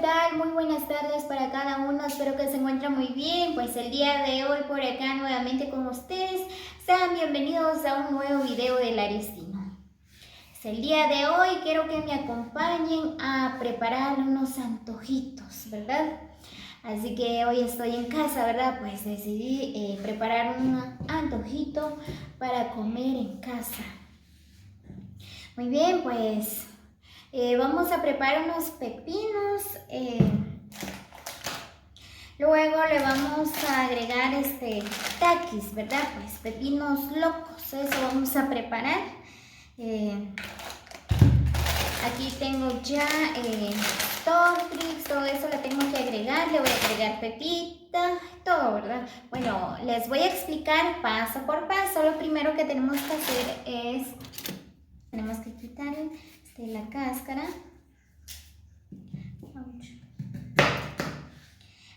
tal? Muy buenas tardes para cada uno, espero que se encuentren muy bien. Pues el día de hoy por acá nuevamente con ustedes. Sean bienvenidos a un nuevo video del Aristino. El día de hoy quiero que me acompañen a preparar unos antojitos, ¿verdad? Así que hoy estoy en casa, ¿verdad? Pues decidí preparar un antojito para comer en casa. Muy bien, pues vamos a preparar unos pepinos. Luego le vamos a agregar taquis, ¿verdad? Pues pepinos locos, eso vamos a preparar. Aquí tengo ya Tortrix, todo eso le tengo que agregar. Le voy a agregar pepita, todo, ¿verdad? Bueno, les voy a explicar paso por paso. Lo primero que tenemos que hacer es, tenemos que quitar la cáscara.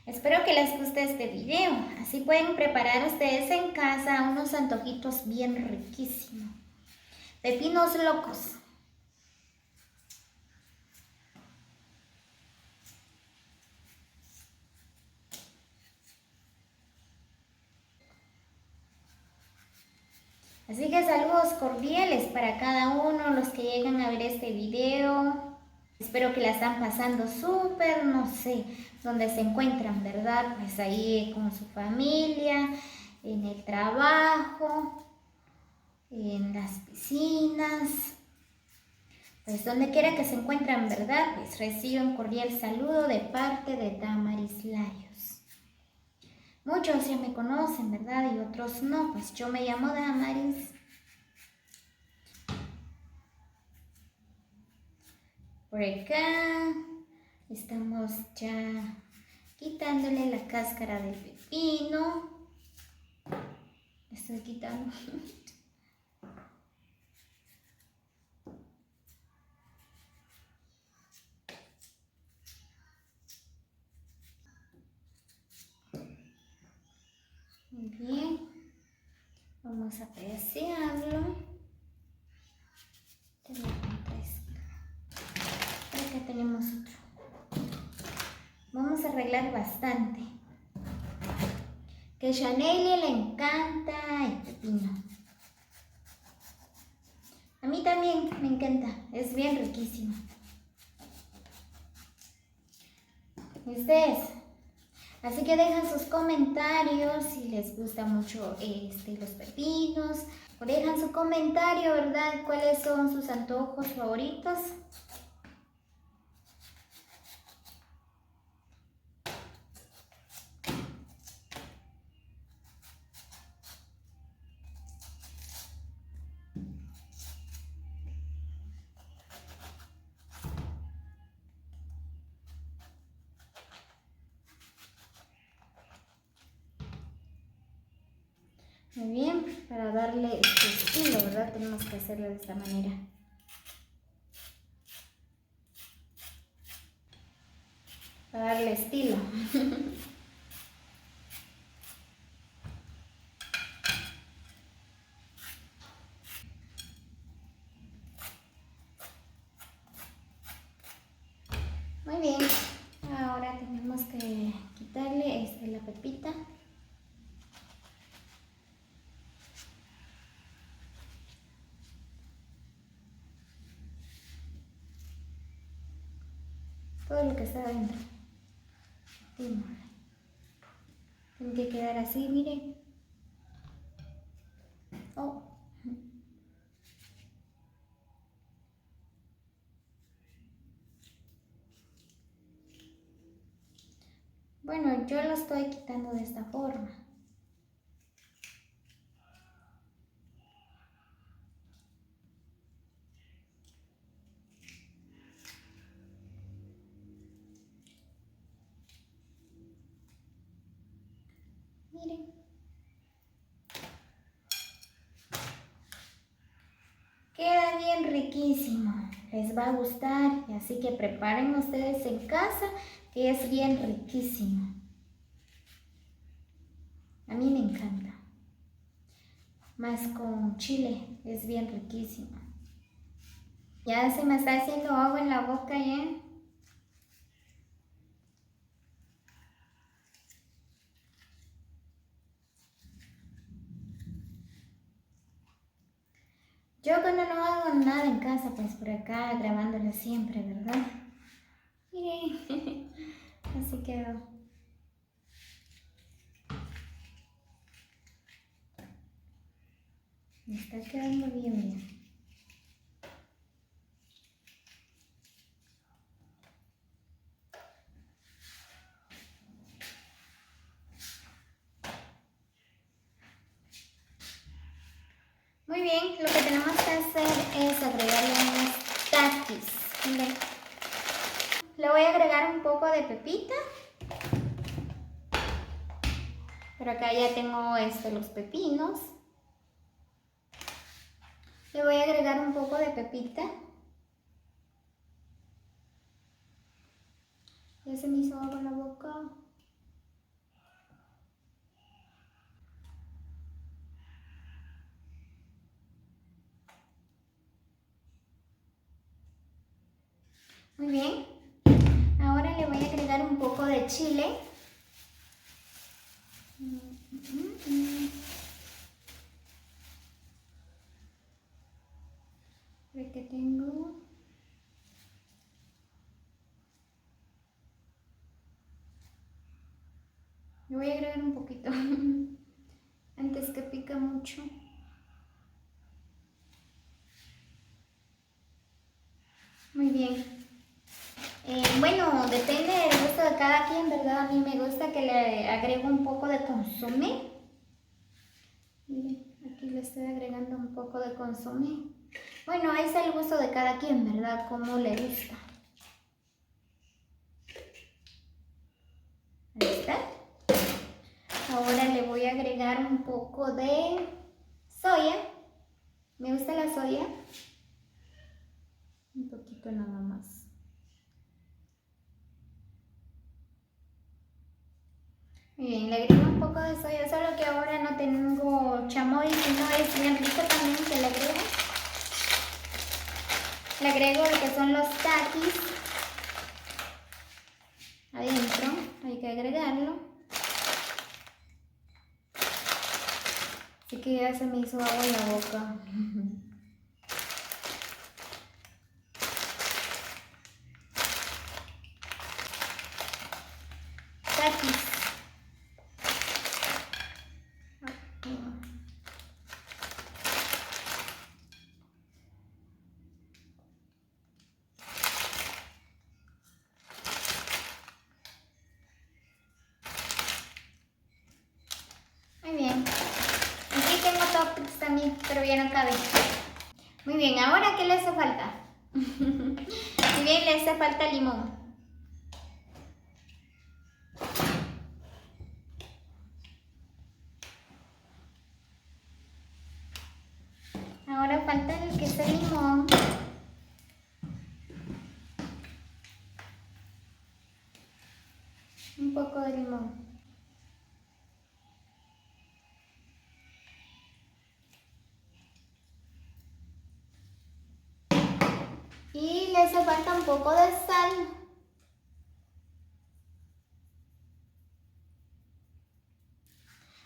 Espero que les guste este video, así pueden preparar ustedes en casa unos antojitos bien riquísimos. Pepinos locos. Así que saludos cordiales para cada uno, los que llegan a ver este video. Espero que la están pasando súper, no sé, donde se encuentran, ¿verdad? Pues ahí con su familia, en el trabajo, en las piscinas, pues donde quiera que se encuentran, ¿verdad? Pues recibo un cordial saludo de parte de Damaris Larios. Muchos ya me conocen, ¿verdad? Y otros no, pues yo me llamo Damaris. Por acá estamos ya quitándole la cáscara del pepino. Le estoy quitando. Muy bien. Vamos a pedacearlo. Acá tenemos otro. Vamos a arreglar bastante. Que a Chanel le encanta el pepino. A mí también me encanta, es bien riquísimo. ¿Y ustedes? Así que dejan sus comentarios si les gusta mucho los pepinos. O dejan su comentario, ¿verdad? ¿Cuáles son sus antojos favoritos? Muy bien, para darle este estilo, ¿verdad? Tenemos que hacerlo de esta manera. Para darle estilo. Muy bien, ahora tenemos que quitarle la pepita. Todo lo que está adentro. Tiene que quedar así, miren. Oh. Bueno, yo lo estoy quitando de esta forma. Miren. Queda bien riquísimo. Les va a gustar. Así que preparen ustedes en casa, que es bien riquísimo. A mí me encanta. Más con chile, es bien riquísimo. Ya se me está haciendo agua en la boca ya. Yo cuando no hago nada en casa, pues por acá grabándolo siempre, ¿verdad? Miren, así quedó. Me está quedando bien. Muy bien, lo que tenemos que hacer es agregarle unos taquis. Miren. Le voy a agregar un poco de pepita. Por acá ya tengo los pepinos. Le voy a agregar un poco de pepita. Ya se me hizo agua en la boca. Muy bien. Ahora le voy a agregar un poco de chile. Por que tengo. Le voy a agregar un poquito antes que pica mucho. Muy bien. Bueno, depende del gusto de cada quien, ¿verdad? A mí me gusta que le agrego un poco de consomé. Miren, aquí le estoy agregando un poco de consomé. Bueno, es el gusto de cada quien, ¿verdad? Como le gusta. Ahí está. Ahora le voy a agregar un poco de soya. Me gusta la soya. Un poquito nada más. Muy bien, le agrego un poco de soya, solo que ahora no tengo chamoy, sino es bien rico también que le agrego. Le agrego lo que son los taquis adentro, hay que agregarlo. Así que ya se me hizo agua en la boca. Taquis. Muy bien. Aquí tengo toppings también, pero ya no cabe. Muy bien, ahora ¿qué le hace falta? Muy bien, le hace falta limón. Ahora falta el que es el limón. Un poco de limón. Y le hace falta un poco de sal.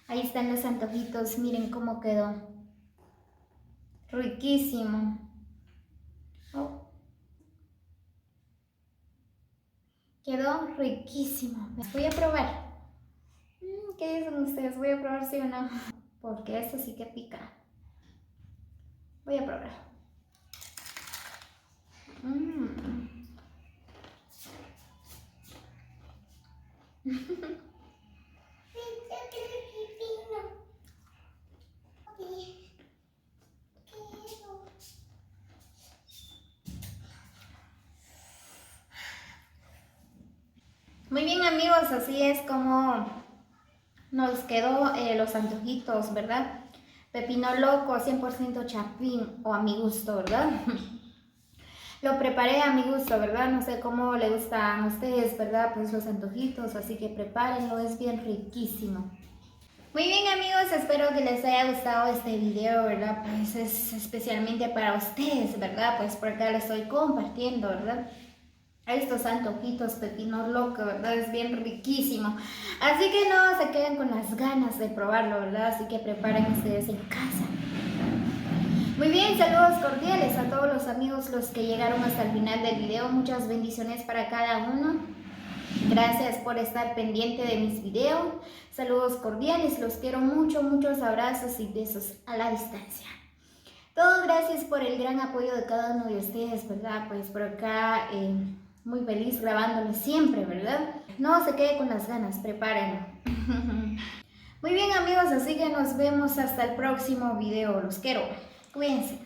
Ahí están los antojitos, miren cómo quedó. Riquísimo. Oh. Quedó riquísimo. Voy a probar. ¿Qué dicen ustedes? Voy a probar sí o no. Porque esto sí que pica. Voy a probar. Muy bien amigos, así es como nos quedó los antojitos, ¿verdad? Pepino loco, 100% chapín o a mi gusto, ¿verdad? Lo preparé a mi gusto, ¿verdad? No sé cómo le gustan a ustedes, ¿verdad? Pues los antojitos, así que prepárenlo, es bien riquísimo. Muy bien amigos, espero que les haya gustado este video, ¿verdad? Pues es especialmente para ustedes, ¿verdad? Pues por acá lo estoy compartiendo, ¿verdad? Estos antojitos pepino loco, ¿verdad? Es bien riquísimo. Así que no se queden con las ganas de probarlo, ¿verdad? Así que preparen ustedes en casa. Muy bien, saludos cordiales a todos los amigos los que llegaron hasta el final del video. Muchas bendiciones para cada uno. Gracias por estar pendiente de mis videos. Saludos cordiales, los quiero mucho, muchos abrazos y besos a la distancia. Todo gracias por el gran apoyo de cada uno de ustedes, ¿verdad? Pues por acá muy feliz grabándoles siempre, ¿verdad? No se quede con las ganas, prepárenlo. Muy bien amigos, así que nos vemos hasta el próximo video. Los quiero. Cuídense.